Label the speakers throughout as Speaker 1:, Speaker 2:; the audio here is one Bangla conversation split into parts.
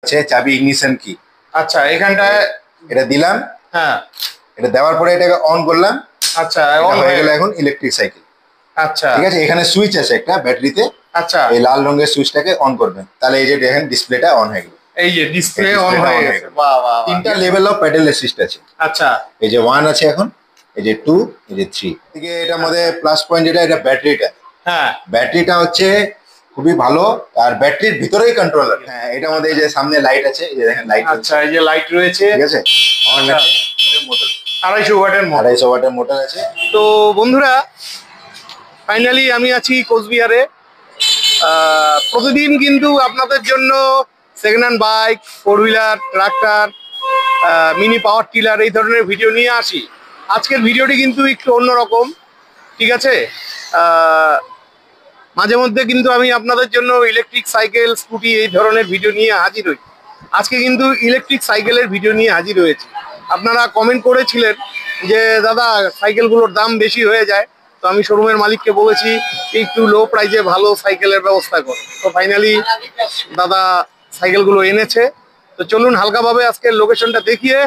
Speaker 1: আছে চাবি ইগনিশন কি।
Speaker 2: আচ্ছা, এখানটায়
Speaker 1: এটা দিলাম।
Speaker 2: হ্যাঁ,
Speaker 1: এটা দেওয়ার পরে এটাকে অন করলাম।
Speaker 2: আচ্ছা,
Speaker 1: অন হয়ে গেল এখন ইলেকট্রিক সাইকেল।
Speaker 2: আচ্ছা,
Speaker 1: ঠিক আছে, এখানে সুইচ আছে একটা ব্যাটারিতে।
Speaker 2: আচ্ছা,
Speaker 1: এই লাল রঙের সুইচটাকে অন করবেন, তাহলে এই যে দেখেন ডিসপ্লেটা অন হয়ে গেল।
Speaker 2: এই যে ডিসপ্লে অন হয়ে গেছে। বাহ বাহ,
Speaker 1: তিনটা লেভেল অফ প্যাডেল অ্যাসিস্ট আছে।
Speaker 2: আচ্ছা,
Speaker 1: এই যে 1 আছে, এখন এই যে 2, এই যে 3। এদিকে এটার মধ্যে প্লাস পয়েন্ট যেটা, এটা ব্যাটারিটা।
Speaker 2: হ্যাঁ,
Speaker 1: ব্যাটারিটা হচ্ছে খুবই ভালো, আর ব্যাটারির ভিতরেই কন্ট্রোলার। হ্যাঁ, এটার মধ্যে এই যে সামনে লাইট আছে, এই যে দেখেন লাইট।
Speaker 2: আচ্ছা, এই যে লাইট রয়েছে,
Speaker 1: ঠিক আছে।
Speaker 2: আচ্ছা,
Speaker 1: মোটর
Speaker 2: 250 ওয়াটের মোটর।
Speaker 1: 250 ওয়াটের মোটর আছে।
Speaker 2: তো বন্ধুরা, ফাইনালি আমি আছি কোচবিহারে। প্রতিদিন কিন্তু আপনাদের জন্য second hand bike, 4 wheeler, tractor, mini power tiller এই ধরনের ভিডিও নিয়ে আসি। আজকের ভিডিওটি কিন্তু একটু অন্যরকম। ঠিক আছে, মাঝে মধ্যে কিন্তু আমি আপনাদের জন্য ইলেকট্রিক সাইকেল, স্কুটি এই ধরনের ভিডিও নিয়ে হাজির হই। আজকে কিন্তু ইলেকট্রিক সাইকেলের ভিডিও নিয়ে হাজির হয়েছি। আপনারা কমেন্ট করেছিলেন যে দাদা সাইকেলগুলোর দাম বেশি হয়ে যায়, তো আমি শোরুমের মালিককে বলেছি একটু লো প্রাইজে ভালো সাইকেলের ব্যবস্থা করো। তো ফাইনালি দাদা সাইকেলগুলো এনেছে। তো চলুন হালকাভাবে আজকের লোকেশনটা দেখিয়ে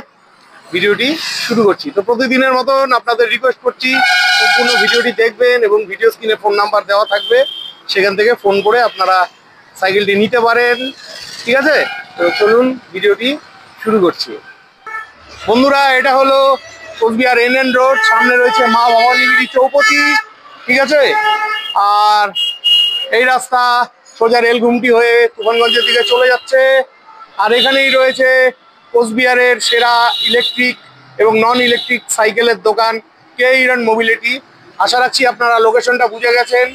Speaker 2: ভিডিওটি শুরু করছি। তো প্রতিদিনের মতন আপনাদের রিকোয়েস্ট করছি সম্পূর্ণ ভিডিওটি দেখবেন, এবং ভিডিও স্ক্রিনে ফোন নাম্বার দেওয়া থাকবে, সেখান থেকে ফোন করে আপনারা সাইকেলটি নিতে পারেন। ঠিক আছে, তো চলুন ভিডিওটি শুরু করছি। বন্ধুরা, এটা হলো কোচবিহার NN রোড, সামনে রয়েছে মা ভবানীগিরি চৌপতি। ঠিক আছে, আর এই রাস্তা সোজা রেলঘুমটি হয়ে তুফানগঞ্জের দিকে চলে যাচ্ছে। আর এখানেই রয়েছে কোচবিহারের সেরা ইলেকট্রিক এবং নন ইলেকট্রিক সাইকেলের দোকান কে ইরন মোবিলিটি। আশা রাখছি আপনারা লোকেশনটা বুঝে গেছেন।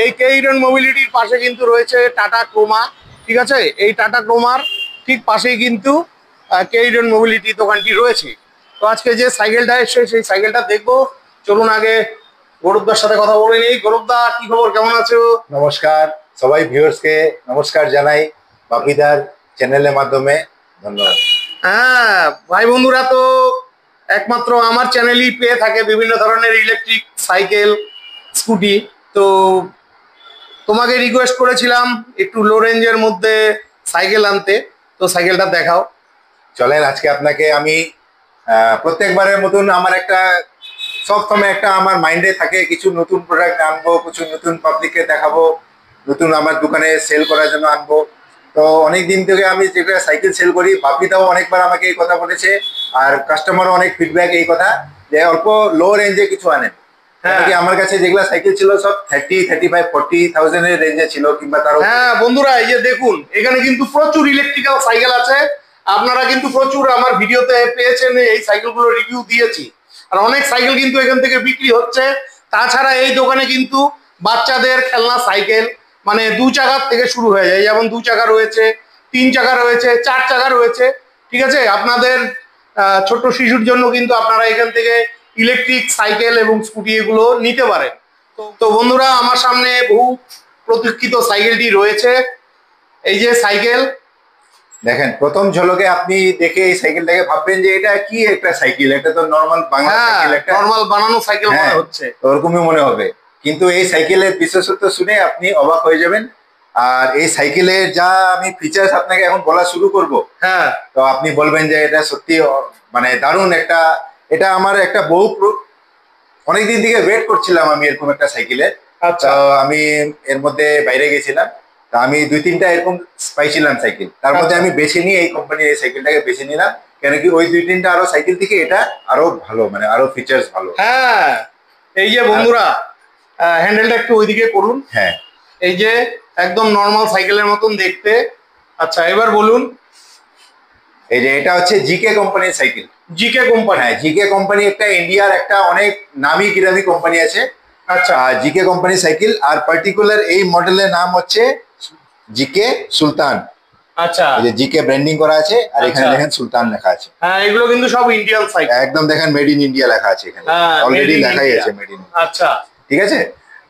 Speaker 2: এই কে ইরন মোবিলিটির পাশে কিন্তু রয়েছে টাটা ক্রোমা। ঠিক আছে, এই টাটা ক্রোমার ঠিক পাশেই কিন্তু কে ইরন মোবিলিটি দোকানটি রয়েছে। তো আজকে যে সাইকেলটা এসছে সেই সাইকেলটা দেখবো। চলুন আগে গৌরবদার সাথে কথা বলে নিই। গৌরবদা, কি খবর, কেমন আছো?
Speaker 1: নমস্কার সবাই ভিউয়ার্সকে নমস্কার জানাই বাপিদার চ্যানেলের মাধ্যমে। ধন্যবাদ।
Speaker 2: হ্যাঁ ভাই, বন্ধুরা তো একমাত্র আমার চ্যানেলই পেয়ে থাকে বিভিন্ন ধরনের ইলেকট্রিক সাইকেল, স্কুটি। তো তোমাকে রিকোয়েস্ট করেছিলাম একটু লো রেঞ্জের মধ্যে সাইকেল আনতে, তো সাইকেলটা দেখাও।
Speaker 1: চলেন, আজকে আপনাকে আমি প্রত্যেকবারের মতন আমার একটা সবসময় একটা আমার মাইন্ডে থাকে কিছু নতুন প্রোডাক্ট আনবো, কিছু নতুন পাবলিককে দেখাবো, নতুন আমার দোকানে সেল করার জন্য আনবো। তো অনেক দিন থেকে আমি যেটা সাইকেল সেল করি, বাপিদাও অনেকবার আমাকে এই কথা বলেছে, আর কাস্টমারও অনেক ফিডব্যাক এই কথা যে অল্প লো রেঞ্জে কিছু আনেন। কি আমার কাছে যেগুলা সাইকেল ছিল সব 30, 35, 40,000 এর রেঞ্জে ছিল, কিংবা তারও।
Speaker 2: হ্যাঁ বন্ধুরা, এই যে দেখুন এখানে কিন্তু প্রচুর ইলেকট্রিক্যাল সাইকেল আছে। আপনারা কিন্তু প্রচুর আমার ভিডিওতে পেয়েছেন, এই সাইকেলগুলো রিভিউ দিয়েছি। আর অনেক সাইকেল কিন্তু এখান থেকে বিক্রি হচ্ছে। তাছাড়া এই দোকানে কিন্তু বাচ্চাদের খেলনা সাইকেল মানে 2 চাকার থেকে শুরু হয়ে যায়, যেমন 2 চাকা রয়েছে, 3 চাকা রয়েছে, 4 চাকা রয়েছে। ঠিক আছে, আপনাদের ছোট্ট শিশুর জন্য কিন্তু আপনারা এখান থেকে ইলেকট্রিক সাইকেল এবং স্কুটি এগুলো নিতে পারেন। তো বন্ধুরা, আমার সামনে বহু প্রতীক্ষিত সাইকেলটি রয়েছে। এই যে সাইকেল
Speaker 1: দেখেন, প্রথম ঝলকে আপনি দেখে এই সাইকেলটাকে ভাববেন যে এটা কি একটা সাইকেল, এটা তো নরমাল বাংলা সাইকেল, একটা
Speaker 2: নরমাল বানানো সাইকেল মনে হচ্ছে,
Speaker 1: ওরকমই মনে হবে। কিন্তু এই সাইকেলের বিশেষত্ব শুনে আপনি অবাক হয়ে যাবেন। আর এই সাইকেলের যা আমি ফিচার্স আপনাকে এখন বলা শুরু করব,
Speaker 2: হ্যাঁ,
Speaker 1: তো আপনি বলবেন যে এটা সত্যি মানে দারুণ একটা। এটা আমার একটা অনেকদিন থেকে ওয়েট করছিলাম আমি এরকম একটা সাইকেলের।
Speaker 2: আচ্ছা,
Speaker 1: আমি এর মধ্যে বাইরে গেছিলাম, তা আমি 2-3টা এরকম পাইছিলাম সাইকেল, তার মধ্যে আমি বেছে নিয়ে এই কোম্পানির এই সাইকেলটাকে বেছে নিলাম। কেন কি ওই 2-3টা আরো সাইকেল থেকে এটা আরো ভালো, মানে আরো ফিচার্স ভালো।
Speaker 2: হ্যাঁ, এই যে বন্ধুরা হ্যান্ডেলটা একটু ওইদিকে করুন।
Speaker 1: হ্যাঁ,
Speaker 2: এই যে একদম নরমাল সাইকেলের মতন দেখতে। আচ্ছা, এবার বলুন।
Speaker 1: এই যে এটা হচ্ছে জিকে কোম্পানির সাইকেল।
Speaker 2: GK company?
Speaker 1: হ্যাঁ, জিকে কোম্পানি একটা ইন্ডিয়ার একটা অনেক নামি গিরামি কোম্পানি আছে।
Speaker 2: আচ্ছা,
Speaker 1: জিকে কোম্পানি সাইকেল, আর পার্টিকুলার এই মডেলের নাম হচ্ছে জিকে সুলতান।
Speaker 2: আচ্ছা,
Speaker 1: এই যে জিকে ব্র্যান্ডিং করা আছে, আর এখানে দেখেন সুলতান লেখা আছে।
Speaker 2: হ্যাঁ, এগুলো কিন্তু সব ইন্ডিয়ান সাইকেল।
Speaker 1: একদম দেখেন মেড ইন ইন্ডিয়া লেখা আছে এখানে, অলরেডি লেখাই আছে মেড ইন।
Speaker 2: আচ্ছা,
Speaker 1: ঠিক আছে,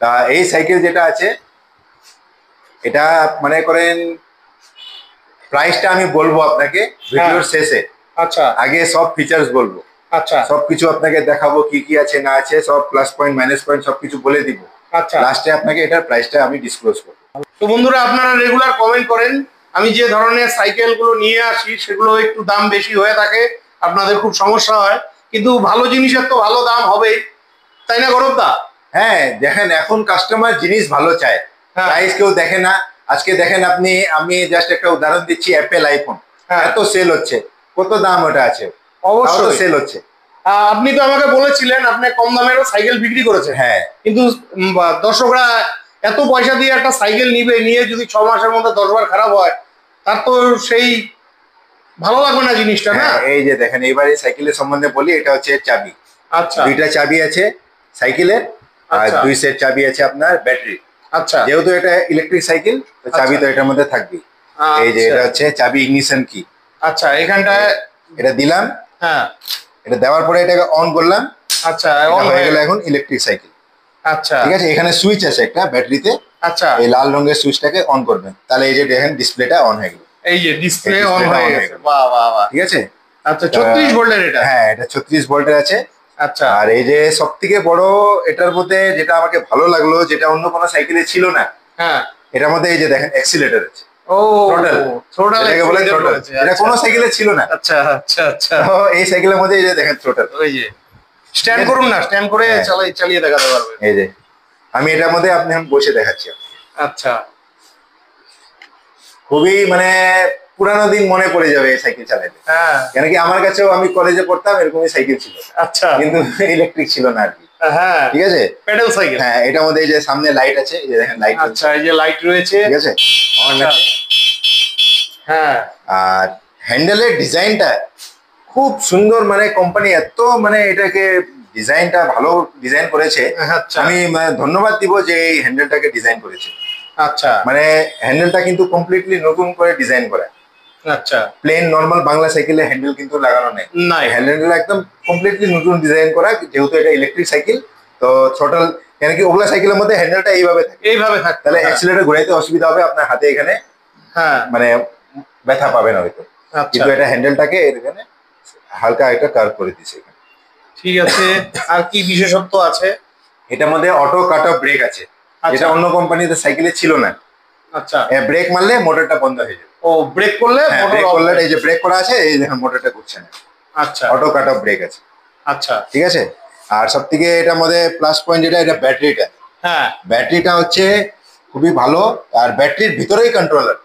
Speaker 1: তা এই সাইকেল যেটা আছে এটা মনে করেন প্রাইসটা আমি বলবো আপনাকে ভিডিওর শেষে।
Speaker 2: আচ্ছা,
Speaker 1: আগে সব ফিচার্স বলবো।
Speaker 2: আচ্ছা,
Speaker 1: সবকিছু আপনাকে দেখাবো, কি কি আছে না আছে, সব প্লাস পয়েন্ট মাইনাস পয়েন্ট সবকিছু বলে দিব।
Speaker 2: আচ্ছা,
Speaker 1: লাস্টে আপনাকে এটার প্রাইসটা আমি ডিসক্লোজ করবো।
Speaker 2: তো বন্ধুরা, আপনারা রেগুলার কমেন্ট করেন আমি যে ধরনের সাইকেল গুলো নিয়ে আসি সেগুলো একটু দাম বেশি হয়ে থাকে, আপনাদের খুব সমস্যা হয়, কিন্তু ভালো জিনিসের তো ভালো দাম হবেই, তাই না গৌরব দা?
Speaker 1: হ্যাঁ দেখেন এখন কাস্টমার জিনিস ভালো চায়,
Speaker 2: হ্যাঁ।
Speaker 1: প্রাইস কেউ দেখে না। আজকে দেখেন আপনি, আমি জাস্ট একটা উদাহরণ দিচ্ছি, অ্যাপেল আইফোন
Speaker 2: হ্যাঁ।
Speaker 1: এত সেল হচ্ছে, কত দাম ওটা আছে,
Speaker 2: অবশ্যই
Speaker 1: সেল হচ্ছে।
Speaker 2: আপনি তো আমাকে বলেছিলেন আপনি কম দামেরও সাইকেল বিক্রি করেছেন।
Speaker 1: হ্যাঁ
Speaker 2: কিন্তু দর্শকরা এত পয়সা দিয়ে একটা সাইকেল নিবে, নিয়ে যদি 6 মাসের মধ্যে 10 বার খারাপ হয়, তার তো সেই ভালো লাগবে না জিনিসটা, না?
Speaker 1: এই যে দেখেন, এবারে সাইকেলের সম্বন্ধে বলি, এটা হচ্ছে চাবি।
Speaker 2: আচ্ছা।
Speaker 1: দুইটা চাবি আছে সাইকেলের, আর
Speaker 2: আচ্ছা।
Speaker 1: 2 সেট চাবি আছে আপনার ব্যাটারি।
Speaker 2: আচ্ছা।
Speaker 1: যেহেতু এটা ইলেকট্রিক সাইকেল, তো চাবি তো এটার মধ্যে থাকবেই। এই যে এটা হচ্ছে চাবি ইগনিশন কি।
Speaker 2: আচ্ছা, এখানটায়
Speaker 1: এটা দিলাম,
Speaker 2: হ্যাঁ,
Speaker 1: এটা দেওয়ার পরে এটাকে অন করলাম।
Speaker 2: আচ্ছা,
Speaker 1: অন হয়ে গেল এখন ইলেকট্রিক সাইকেল।
Speaker 2: আচ্ছা,
Speaker 1: ঠিক আছে, এখানে সুইচ আছে একটা ব্যাটারিতে।
Speaker 2: আচ্ছা,
Speaker 1: এই লাল রঙের সুইচটাকে অন করবেন, তাহলে এই যে দেখেন ডিসপ্লেটা অন হয়ে গেল।
Speaker 2: এই যে ডিসপ্লে
Speaker 1: এই
Speaker 2: অন
Speaker 1: ডিসপ্লেটা
Speaker 2: হয়ে
Speaker 1: on হয়ে
Speaker 2: গেছে,
Speaker 1: গেল।
Speaker 2: বাহ বাহ বাহ।
Speaker 1: ঠিক আছে,
Speaker 2: আচ্ছা, 36 ভোল্টের এটা?
Speaker 1: হ্যাঁ এটা 36 ভোল্টের আছে।
Speaker 2: আচ্ছা।
Speaker 1: আর এই যে সব থেকে বড় এটার মধ্যে যেটা আমাকে ভালো লাগলো, যেটা অন্য কোনো সাইকেলে ছিল না,
Speaker 2: হ্যাঁ,
Speaker 1: এটার মধ্যে এই যে দেখেন অ্যাক্সিলারেটর আছে।
Speaker 2: ও,
Speaker 1: থ্রোটল,
Speaker 2: থ্রোটল
Speaker 1: এটাকে বলে থ্রোটল। এটা কোনো সাইকেলে ছিল না।
Speaker 2: আচ্ছা আচ্ছা আচ্ছা।
Speaker 1: তো এই সাইকেলের মধ্যে এই যে দেখেন থ্রোটল।
Speaker 2: ওই যে স্ট্যান্ড করুন না, স্ট্যান্ড করে
Speaker 1: হ্যাঁ।
Speaker 2: চালিয়ে দেখাতে পারবেন।
Speaker 1: এই যে আমি এটার মধ্যে আপনি আমি বসে দেখাচ্ছি।
Speaker 2: আচ্ছা,
Speaker 1: খুবই মানে পুরানো দিন মনে পড়ে যাবে এই সাইকেল চালাতে।
Speaker 2: হ্যাঁ,
Speaker 1: কেন কি আমার কাছেও আমি কলেজে পড়তাম এরকমই সাইকেল ছিল,
Speaker 2: আচ্ছা,
Speaker 1: কিন্তু ইলেকট্রিক ছিল না আর কি।
Speaker 2: হ্যাঁ,
Speaker 1: ঠিক আছে,
Speaker 2: প্যাডেল সাইকেল।
Speaker 1: হ্যাঁ এটার মধ্যে এই যে সামনে লাইট আছে, এই যে দেখেন লাইট।
Speaker 2: আচ্ছা, এই যে লাইট রয়েছে।
Speaker 1: ঠিক আছে,
Speaker 2: আচ্ছা। হ্যাঁ,
Speaker 1: আর হ্যান্ডেলের ডিজাইনটা খুব সুন্দর, মানে কোম্পানি এত মানে এটাকে ডিজাইনটা ভালো ডিজাইন করেছে।
Speaker 2: আচ্ছা,
Speaker 1: আমি ধন্যবাদ দিব যে এই হ্যান্ডেলটাকে ডিজাইন করেছে।
Speaker 2: আচ্ছা,
Speaker 1: মানে হ্যান্ডেলটা কিন্তু কমপ্লিটলি নতুন করে ডিজাইন করা।
Speaker 2: আচ্ছা,
Speaker 1: প্লেন নর্মাল বাংলা সাইকেলে হ্যান্ডেল কিন্তু লাগানো নেই,
Speaker 2: নাই।
Speaker 1: হ্যান্ডেলটা একদম কমপ্লিটলি নতুন ডিজাইন করা, যেহেতু এটা ইলেকট্রিক সাইকেল। তো থ্রোটল, কেন কি ওগুলা সাইকেলের মধ্যে হ্যান্ডেলটা এইভাবে থাকে,
Speaker 2: এইভাবে থাকে,
Speaker 1: তাহলে অ্যাক্সিলারেটর ঘোরাইতে অসুবিধা হবে, আপনার হাতে এখানে
Speaker 2: হ্যাঁ,
Speaker 1: মানে ব্যথা পাবেন হয়তো।
Speaker 2: আচ্ছা,
Speaker 1: কিন্তু এটা হ্যান্ডেলটাকে এখানে হালকা একটা কার্ভ করে দিছে এখানে।
Speaker 2: ঠিক আছে। আর কি বিশেষত্ব আছে?
Speaker 1: এটার মধ্যে অটো কাট অফ ব্রেক আছে,
Speaker 2: আচ্ছা।
Speaker 1: এটা অন্য কোম্পানিতে সাইকেলে ছিল না।
Speaker 2: আচ্ছা,
Speaker 1: ব্রেক মারলে মোটরটা বন্ধ হয়ে যাবে।
Speaker 2: ও, ব্রেক করলে মোটর
Speaker 1: ব্রেক
Speaker 2: অফ
Speaker 1: করলে
Speaker 2: হয়।
Speaker 1: এই যে ব্রেক করা আছে, এই দেখেন মোটরটা ঘুরছে না।
Speaker 2: আচ্ছা,
Speaker 1: অটো কাট অফ ব্রেক আছে।
Speaker 2: আচ্ছা,
Speaker 1: ঠিক আছে, আর সব থেকে এটার মধ্যে প্লাস পয়েন্ট যেটা, এটা ব্যাটারিটা।
Speaker 2: হ্যাঁ,
Speaker 1: ব্যাটারিটা হচ্ছে খুবই ভালো, আর ব্যাটারির ভিতরেই কন্ট্রোলার।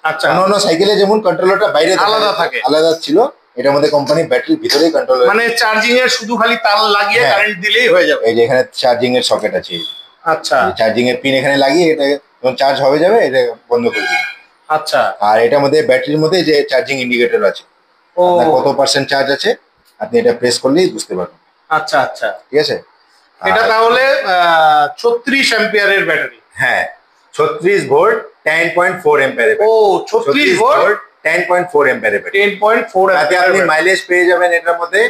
Speaker 2: আচ্ছা,
Speaker 1: অন্য সাইকেলে যেমন কন্ট্রোলারটা বাইরে
Speaker 2: আলাদা থাকে,
Speaker 1: আলাদা ছিল, এটার মধ্যে কোম্পানি ব্যাটারির ভিতরেই কন্ট্রোলার,
Speaker 2: মানে চার্জিং এর শুধু খালি তার লাগিয়ে
Speaker 1: হ্যাঁ।
Speaker 2: কারেন্ট দিলেই হয়ে যাবে।
Speaker 1: এই যে এখানে চার্জিং এর সকেট আছে,
Speaker 2: আচ্ছা,
Speaker 1: চার্জিং এর পিন এখানে লাগিয়ে এটা যখন চার্জ হয়ে যাবে এটা বন্ধ করে দিবে।
Speaker 2: আচ্ছা,
Speaker 1: আর এটার মধ্যে ব্যাটারির মধ্যে যে চার্জিং ইন্ডিকেটর আছে,
Speaker 2: ও,
Speaker 1: আপনার কত পার্সেন্ট চার্জ আছে আপনি এটা প্রেস করলেই বুঝতে পারবেন।
Speaker 2: আচ্ছা, আচ্ছা,
Speaker 1: ঠিক আছে,
Speaker 2: এটা
Speaker 1: আর-
Speaker 2: তাহলে 36 অ্যাম্পিয়ারের ব্যাটারি।
Speaker 1: হ্যাঁ 36 ভোল্ট 10.4 অ্যাম্পিয়ারের
Speaker 2: ও, 36 ভোল্ট
Speaker 1: 10.4 অ্যাম্পিয়ারের ব্যাটারি।
Speaker 2: 10.4
Speaker 1: তাতে আপনি
Speaker 2: অ্যাম্পিয়ার।
Speaker 1: মাইলেজ পেয়ে যাবেন এটার মধ্যে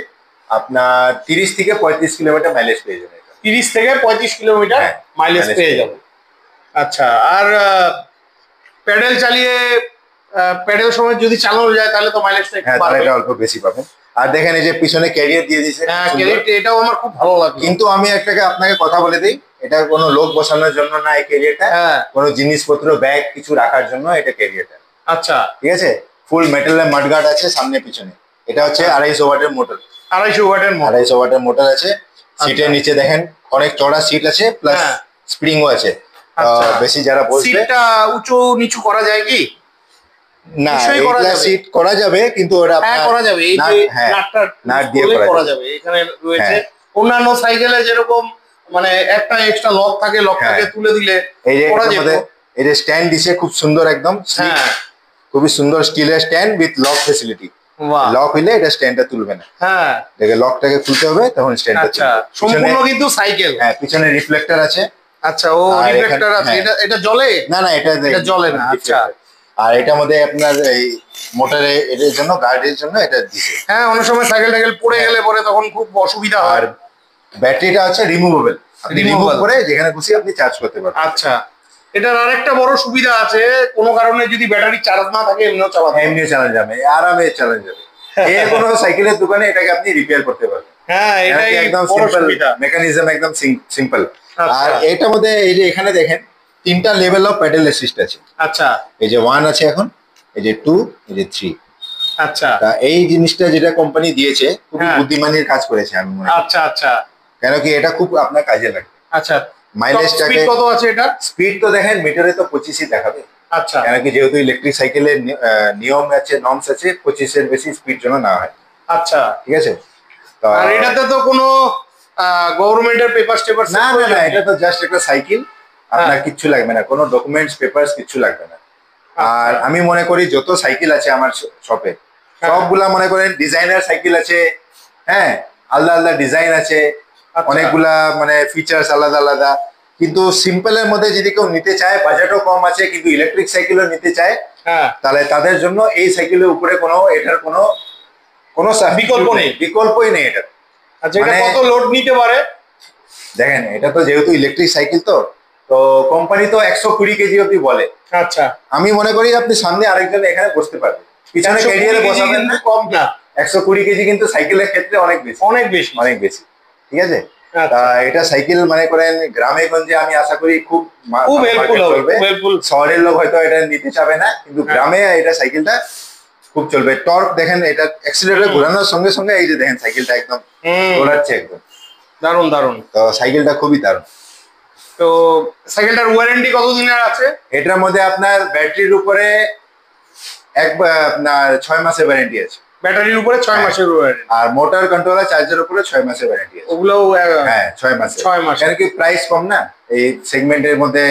Speaker 1: আপনার 30 থেকে 35 কিলোমিটার মাইলেজ পেয়ে যাবেন।
Speaker 2: 30 থেকে 35 কিলোমিটার
Speaker 1: হ্যাঁ,
Speaker 2: মাইলেজ
Speaker 1: mileage
Speaker 2: পেয়ে
Speaker 1: পেয়ে
Speaker 2: যাবে। আচ্ছা, আর প্যাডেল চালিয়ে প্যাডেল সময় যদি চালানো যায় তাহলে তো মাইলেজটা একটু
Speaker 1: হ্যাঁ তাহলে
Speaker 2: বাড়বে।
Speaker 1: এটা অল্প বেশি পাবেন। আর দেখেন এই যে পিছনে ক্যারিয়ার দিয়ে দিয়েছে,
Speaker 2: হ্যাঁ,
Speaker 1: সুন্দর।
Speaker 2: ক্যারিয়ারটা এটাও আমার খুব ভালো লাগলো।
Speaker 1: কিন্তু আমি আপনাকে কথা বলে দিই, এটা কোনো লোক বসানোর জন্য না এই ক্যারিয়ারটা,
Speaker 2: হ্যাঁ,
Speaker 1: কোনো জিনিসপত্র ব্যাগ কিছু রাখার জন্য এটা ক্যারিয়ারটা।
Speaker 2: আচ্ছা,
Speaker 1: ঠিক আছে, ফুল মেটালের মাডগার্ড আছে সামনে পিছনে। এটা হচ্ছে 250 ওয়াটের মোটর,
Speaker 2: 250 ওয়াটের মোটর।
Speaker 1: 250 ওয়াটের মোটর আছে। সিটের নিচে দেখেন অনেক চড়া সিট আছে, প্লাস
Speaker 2: হ্যাঁ।
Speaker 1: স্প্রিংও আছে।
Speaker 2: আচ্ছা।
Speaker 1: বেশি যারা বসবে,
Speaker 2: সিটটা উঁচু নিচু করা যায় কি?
Speaker 1: না
Speaker 2: নিশ্চয়ই করা
Speaker 1: এইগুলা
Speaker 2: যাবে।
Speaker 1: সিট করা যাবে, কিন্তু ওটা
Speaker 2: হ্যাঁ,
Speaker 1: আপনার
Speaker 2: করা যাবে। এই
Speaker 1: নাট,
Speaker 2: যে
Speaker 1: হ্যাঁ,
Speaker 2: নাটটা
Speaker 1: নাট দিয়ে
Speaker 2: করলেই
Speaker 1: করা
Speaker 2: করা
Speaker 1: যাবে।
Speaker 2: যাবে। এখানে রয়েছে
Speaker 1: হ্যাঁ।
Speaker 2: অন্যান্য সাইকেলে যেরকম মানে একটা এক্সট্রা লক থাকে, লকটাকে
Speaker 1: হ্যাঁ।
Speaker 2: তুলে দিলে
Speaker 1: এই যে
Speaker 2: করা
Speaker 1: এটার
Speaker 2: যেত।
Speaker 1: মধ্যে এই যে স্ট্যান্ড দিছে খুব সুন্দর, একদম sleek,
Speaker 2: হ্যাঁ,
Speaker 1: খুবই সুন্দর স্টিলের স্ট্যান্ড উইথ লক ফেসিলিটি।
Speaker 2: বাহ,
Speaker 1: লক হইলে এটা স্ট্যান্ডটা তুলবে না,
Speaker 2: হ্যাঁ,
Speaker 1: দেখে লকটাকে খুলতে হবে তখন স্ট্যান্ডটা
Speaker 2: আচ্ছা,
Speaker 1: তুলবে।
Speaker 2: সম্পূর্ণ কিন্তু সাইকেল।
Speaker 1: হ্যাঁ পিছনে রিফ্লেক্টর আছে।
Speaker 2: আচ্ছা, ও,
Speaker 1: আর
Speaker 2: রিফ্লেক্টর
Speaker 1: এখানে-
Speaker 2: আছে।
Speaker 1: হ্যাঁ।
Speaker 2: এটা জ্বলে?
Speaker 1: না না এটা
Speaker 2: এটা জ্বলে না, আচ্ছা।
Speaker 1: আর এটার মধ্যে আপনার এই মোটরে এর জন্য গার্ডের জন্য এটা দিছে।
Speaker 2: হ্যাঁ, অনেক সময় সাইকেল টাইকেল পড়ে গেলে পরে তখন খুব অসুবিধা
Speaker 1: আর
Speaker 2: হয়।
Speaker 1: ব্যাটারিটা হচ্ছে রিমুভেবল, আপনি রিমুভ
Speaker 2: Removable।
Speaker 1: করে যেখানে খুশি আপনি চার্জ করতে পারবেন।
Speaker 2: আচ্ছা, এটার আরেকটা বড় সুবিধা আছে, কোনো কারণে যদি ব্যাটারি চার্জ না থাকে এমনিও চালাতে পারবে।
Speaker 1: এমনি চালানো যাবে, আরামে চালানো যাবে। এই কোনো সাইকেলের দোকানে এটাকে আপনি রিপেয়ার করতে পারবেন।
Speaker 2: হ্যাঁ, এটাই
Speaker 1: একদম
Speaker 2: বড়
Speaker 1: সিম্পল
Speaker 2: সুবিধা।
Speaker 1: মেকানিজম, একদম সিম্পল।
Speaker 2: আচ্ছা।
Speaker 1: আর এটার মধ্যে এই যে এখানে দেখেন 3টা লেভেল অফ প্যাডেল অ্যাসিস্ট আছে।
Speaker 2: আচ্ছা,
Speaker 1: এই যে 1 আছে এখন, এই যে 2, এই যে 3।
Speaker 2: আচ্ছা
Speaker 1: তা এই জিনিসটা যেটা কোম্পানি দিয়েছে খুবই
Speaker 2: হ্যাঁ।
Speaker 1: বুদ্ধিমানের কাজ করেছে আমি মনে করি।
Speaker 2: আচ্ছা আচ্ছা
Speaker 1: কেন কি এটা খুব আপনার কাজে লাগবে।
Speaker 2: আচ্ছা
Speaker 1: মাইলেজটাকে
Speaker 2: স্পিড কত আছে এটা?
Speaker 1: স্পিড তো দেখেন মিটারে তো 25ই দেখাবে।
Speaker 2: আচ্ছা
Speaker 1: কেন কি যেহেতু ইলেকট্রিক সাইকেলের নিয়ম আছে, নর্মস আছে, 25-এর বেশি স্পিড যেন না হয়।
Speaker 2: আচ্ছা
Speaker 1: ঠিক আছে। তো
Speaker 2: আর এটাতে তো কোনো গভর্নমেন্টের পেপার টেপার
Speaker 1: না না না, এটা তো জাস্ট একটা সাইকেল, আপনার কিচ্ছু লাগবে না, কোনো ডকুমেন্টস পেপারস কিচ্ছু লাগবে না। আর আমি মনে করি যত সাইকেল আছে আমার শপে সবগুলা মনে করেন ডিজাইনার সাইকেল আছে। হ্যাঁ, আলাদা আলাদা ডিজাইন আছে, অনেকগুলা মানে ফিচার্স আলাদা আলাদা। কিন্তু সিম্পলের মধ্যে যদি কেউ নিতে চায়, বাজেটও কম আছে কিন্তু ইলেকট্রিক সাইকেলও নিতে চায়, তাহলে তাদের জন্য এই সাইকেলের উপরে কোনো এটার কোনো কোনো
Speaker 2: বিকল্প নেই,
Speaker 1: বিকল্পই নেই এটা।
Speaker 2: আচ্ছা এটা কত লোড নিতে পারে?
Speaker 1: দেখেন এটা তো যেহেতু ইলেকট্রিক সাইকেল তো কোম্পানি তো 120 কেজি অব্দি বলে।
Speaker 2: আচ্ছা
Speaker 1: আমি মনে করি আপনি সামনে আরেকজন এখানে বসতে পারবেন, পিছনে ক্যারিয়ারে বসাবেন না,
Speaker 2: কম না।
Speaker 1: 120 কেজি কিন্তু সাইকেলের ক্ষেত্রে অনেক বেশি,
Speaker 2: অনেক বেশি,
Speaker 1: অনেক বেশি। ঠিক আছে। তা এটা সাইকেল মনে করেন গ্রামে গঞ্জে আমি আশা করি খুব হেল্পফুল। শহরের লোক হয়তো এটা নিতে চাবে না, কিন্তু গ্রামে এটা সাইকেলটা খুব চলবে। টর্ক দেখেন, এটা অ্যাক্সিলারেটর ঘোরানোর সঙ্গে সঙ্গে এই যে দেখেন সাইকেলটা একদম ঘোরাচ্ছে একদম
Speaker 2: দারুণ দারুণ।
Speaker 1: তো সাইকেলটা খুবই দারুণ।
Speaker 2: তো সাইকেলটার ওয়ারেন্টি কতদিনের আছে?
Speaker 1: এটার মধ্যে আপনার ব্যাটারির উপরে আপনার 6 মাসের ওয়ারেন্টি আছে।
Speaker 2: ব্যাটারির উপরে 6 মাসের ওয়ারেন্টি,
Speaker 1: আর মোটর কন্ট্রোলার চার্জের উপরে 6 মাসের ওয়ারেন্টি আছে।
Speaker 2: ওগুলো
Speaker 1: হ্যাঁ 6 মাস।
Speaker 2: কেন
Speaker 1: কি প্রাইস কম না, এই সেগমেন্টের মধ্যে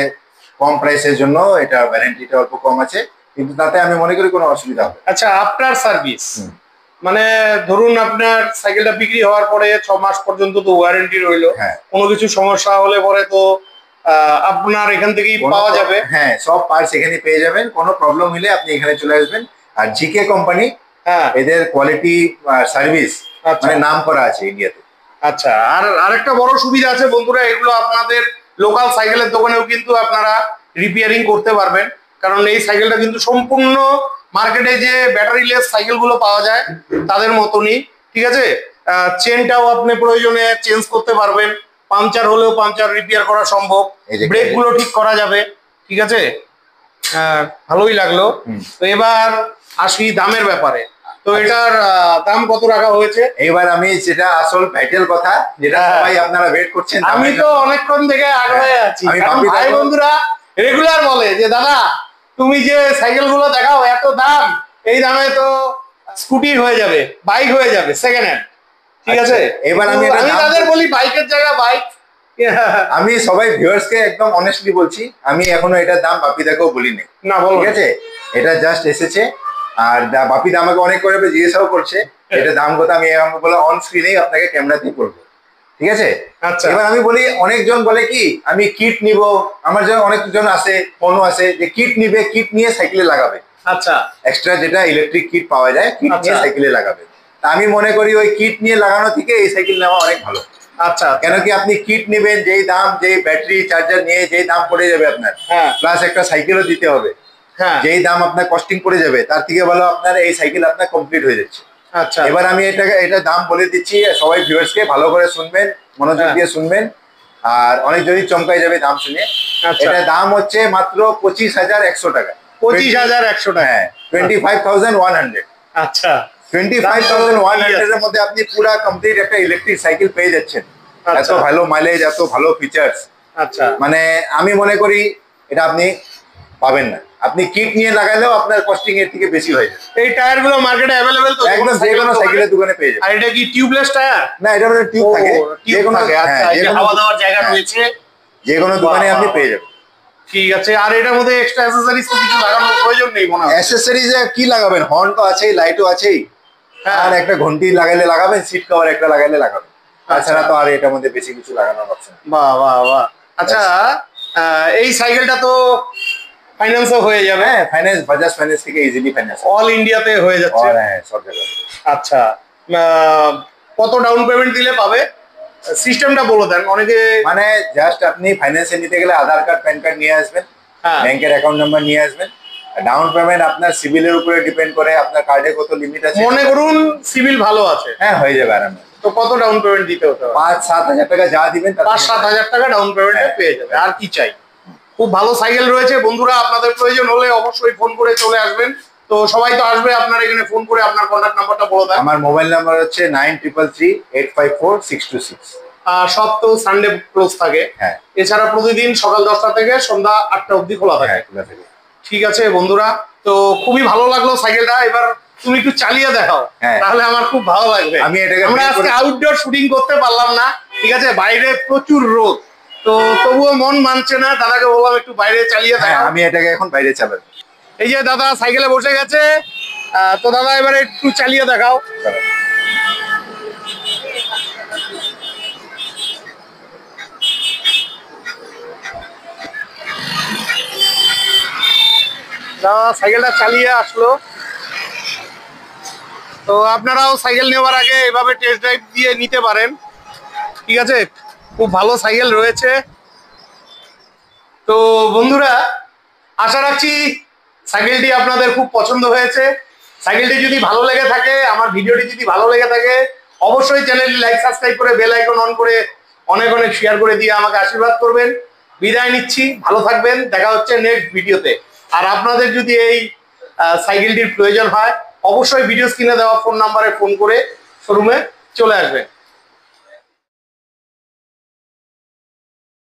Speaker 1: কম প্রাইসের জন্য এটা ওয়ারেন্টিটা অল্প কম আছে, কিন্তু তাতে আমি মনে করি কোনো অসুবিধা হবে।
Speaker 2: আচ্ছা আফটার সার্ভিস মানে ধরুন আপনার সাইকেলটা বিক্রি হওয়ার পরে 6 মাস পর্যন্ত তো ওয়ারেন্টি রইলো, কোনো কিছু সমস্যা হলে পরে তো আপনার এখান থেকেই পাওয়া যাবে।
Speaker 1: হ্যাঁ, সব পার্টস এখানে পেয়ে যাবেন, কোনো প্রবলেম হলে আপনি এখানে চলে আসবেন। আর জিকে কোম্পানি এদের কোয়ালিটি সার্ভিস মানে নাম করা আছে ইন্ডিয়াতে।
Speaker 2: আচ্ছা আর আরেকটা বড় সুবিধা আছে বন্ধুরা, এগুলো আপনাদের লোকাল সাইকেলের দোকানেও কিন্তু আপনারা রিপেয়ারিং করতে পারবেন, কারণ এই সাইকেলটা কিন্তু সম্পূর্ণ মার্কেটে যে ব্যাটারি লেস সাইকেল গুলো পাওয়া যায় তাদের মতনই। ঠিক আছে, চেনটাও আপনি প্রয়োজনে চেঞ্জ করতে পারবেন, পাংচার হলেও পাংচার রিপেয়ার করা সম্ভব, ব্রেক গুলো ঠিক করা যাবে। ঠিক আছে, ভালোই লাগলো। তো এবার আসি দামের ব্যাপারে, তো এটার দাম কত রাখা হয়েছে?
Speaker 1: এবার আমি যেটা আসল ভাইটাল কথা, যেটা সবাই আপনারা ওয়েট করছেন,
Speaker 2: আমি তো অনেকক্ষণ থেকে আগ্রহে আছি। ভাই বন্ধুরা রেগুলার বলে যে দাদা তুমি যে সাইকেল গুলো দেখাও এত দাম, এই দামে তো স্কুটি হয়ে যাবে, বাইক হয়ে যাবে সেকেন্ড হ্যান্ড। ঠিক আছে,
Speaker 1: এবার আমি
Speaker 2: তাদের বলি বাইকের জায়গা বাইক।
Speaker 1: আমি সবাই ভিউয়ার্সকে একদম অনেস্টলি বলছি, আমি এখনো এটার দাম বাপিদাকেও বলিনি।
Speaker 2: না বলো,
Speaker 1: ঠিক আছে, এটা জাস্ট এসেছে। আর বাপিদা আমাকে অনেক করে জিজ্ঞাসাও করছে এটা দাম কত, আমি বলে অন স্ক্রিনেই আপনাকে ক্যামেরাতেই করবো। ঠিক আছে।
Speaker 2: আচ্ছা
Speaker 1: এবার আমি বলি, অনেকজন বলে কি আমি কিট নিব, আমার জন্য অনেকজন আছে ফোনও আছে যে কিট নিবে, কিট নিয়ে সাইকেলে লাগাবে।
Speaker 2: আচ্ছা
Speaker 1: এক্সট্রা যেটা ইলেকট্রিক কিট পাওয়া যায়, কিট নিয়ে সাইকেলে লাগাবে। তা আমি মনে করি ওই কিট নিয়ে লাগানো থেকে এই সাইকেল নেওয়া অনেক ভালো।
Speaker 2: আচ্ছা,
Speaker 1: কেন কি আপনি কিট নেবেন, যেই দাম, যেই ব্যাটারি চার্জার নিয়ে যেই দাম পড়ে যাবে আপনার, প্লাস একটা সাইকেলও দিতে হবে, যেই দাম আপনার কস্টিং পড়ে যাবে, তার থেকে ভালো আপনার এই সাইকেল আপনার কমপ্লিট হয়ে যাচ্ছে।
Speaker 2: আচ্ছা
Speaker 1: এবার আমি এটা দাম বলে দিচ্ছি, সবাই ভিউয়ার্সকে ভালো করে শুনবেন, মনোযোগ দিয়ে শুনবেন, আর অনেক যদি চমকাই যাবে দাম শুনে। এটা দাম হচ্ছে মাত্র 25,100 টাকা।
Speaker 2: 25,100 টাকা।
Speaker 1: হ্যাঁ, 25,100।
Speaker 2: আচ্ছা
Speaker 1: 25,100 এর মধ্যে আপনি পুরা কমপ্লিট একটা ইলেকট্রিক সাইকেল পেয়ে যাচ্ছেন। এত ভালো মাইলেজ, এত ভালো ফিচার্স,
Speaker 2: আচ্ছা
Speaker 1: মানে আমি মনে করি এটা আপনি পাবেন না। আপনি কিট নিয়ে লাগালেও আপনার কস্টিং এর থেকে বেশি হয়ে যাবে।
Speaker 2: এই টায়ার গুলো মার্কেটে अवेलेबल তো
Speaker 1: একদম যে কোনো সাইকেলের দোকানে পেয়ে যাবেন।
Speaker 2: আর এটা কি টিউবলেস টায়ার?
Speaker 1: না, এটা মানে টিউব থাকে,
Speaker 2: যে কোনো থাকে। আচ্ছা, এই হাওয়া দেওয়ার জায়গা রয়েছে,
Speaker 1: যে কোনো দোকানে আপনি পেয়ে যাবেন।
Speaker 2: ঠিক আছে, আর এটার মধ্যে এক্সট্রা অ্যাকসেসরিজ তো কিছু লাগানোর প্রয়োজন নেই মনে হয়।
Speaker 1: অ্যাকসেসরিজে কি লাগাবেন, হর্ন তো আছেই, লাইটও আছেই, আর একটা ঘন্টি লাগাইলে লাগাবেন, সিট কভার একটা লাগাইলে লাগাবেন, তাছাড়া তো আর এটার মধ্যে বেশি কিছু লাগানোর অপশন।
Speaker 2: বাহ বাহ বাহ। আচ্ছা এই সাইকেলটা তো ফাইন্যান্সও হয়ে যাবে?
Speaker 1: হ্যাঁ, ফাইন্যান্স, বাজাজ ফাইন্যান্স থেকে ইজিলি ফাইন্যান্স
Speaker 2: অল ইন্ডিয়াতে হয়ে যাচ্ছে।
Speaker 1: হ্যাঁ, সব জায়গায়।
Speaker 2: আচ্ছা কত ডাউন পেমেন্ট দিলে পাবে, সিস্টেমটা বলে দেন। অনেকে
Speaker 1: মানে জাস্ট আপনি ফাইন্যান্সে নিতে গেলে আধার কার্ড, প্যান কার্ড নিয়ে আসবেন, ব্যাংকের অ্যাকাউন্ট নাম্বার নিয়ে আসবেন। ডাউন পেমেন্ট আপনার সিভিলের উপরে ডিপেন্ড করে, আপনার কার্ডে কত লিমিট আছে।
Speaker 2: মনে করুন সিভিল ভালো আছে,
Speaker 1: হ্যাঁ হয়ে যাবে আরামে।
Speaker 2: তো কত ডাউন পেমেন্ট দিতে হতে হবে?
Speaker 1: 5-7 হাজার টাকা যা দিবেন,
Speaker 2: 5-7 হাজার টাকা ডাউন পেমেন্টে পেয়ে যাবে। আর কি চাই? খুব ভালো সাইকেল রয়েছে বন্ধুরা, আপনাদের প্রয়োজন হলে অবশ্যই ফোন করে চলে আসবেন। তো তো সবাই তো আসবে আপনার এখানে, ফোন করে আপনার কন্ট্যাক্ট নাম্বারটা বলে দেন।
Speaker 1: আমার মোবাইল নাম্বার হচ্ছে 9333854626।
Speaker 2: সব তো সানডে ক্লোজ থাকে।
Speaker 1: হ্যাঁ।
Speaker 2: এছাড়া প্রতিদিন সকাল 10টা থেকে সন্ধ্যা 8টা অবধি খোলা থাকে।
Speaker 1: হ্যাঁ, খোলা থাকে।
Speaker 2: ঠিক আছে বন্ধুরা, তো খুবই ভালো লাগলো সাইকেলটা। এবার তুমি একটু চালিয়ে দেখাও,
Speaker 1: হ্যাঁ।
Speaker 2: তাহলে আমার খুব ভালো লাগবে।
Speaker 1: আমি এটাকে
Speaker 2: আমরা আজকে আউটডোর শুটিং করতে পারলাম না, ঠিক আছে, বাইরে প্রচুর রোদ, তো তবুও মন মানছে না, দাদাকে বললাম একটু বাইরে চালিয়ে
Speaker 1: হ্যাঁ,
Speaker 2: দেখাও।
Speaker 1: আমি এটাকে এখন বাইরে চালাবো।
Speaker 2: এই যে দাদা সাইকেলে বসে গেছে, তো দাদা এবারে একটু চালিয়ে দেখাও। দাদা সাইকেলটা চালিয়ে আসলো। তো আপনারাও সাইকেল নেওয়ার আগে এভাবে টেস্ট ড্রাইভ দিয়ে নিতে পারেন, ঠিক আছে, খুব ভালো সাইকেল রয়েছে। তো বন্ধুরা, আশা রাখছি সাইকেলটি আপনাদের খুব পছন্দ হয়েছে। সাইকেলটি যদি ভালো লেগে থাকে, আমার ভিডিওটি যদি ভালো লেগে থাকে, অবশ্যই চ্যানেলটি লাইক সাবস্ক্রাইব করে বেল আইকন অন করে অনেক অনেক শেয়ার করে দিয়ে আমাকে আশীর্বাদ করবেন। বিদায় নিচ্ছি, ভালো থাকবেন, দেখা হচ্ছে নেক্সট ভিডিওতে। আর আপনাদের যদি এই সাইকেলটির প্রয়োজন হয়, অবশ্যই ভিডিও স্ক্রিনে দেওয়া ফোন নাম্বারে ফোন করে শোরুমে চলে আসবেন।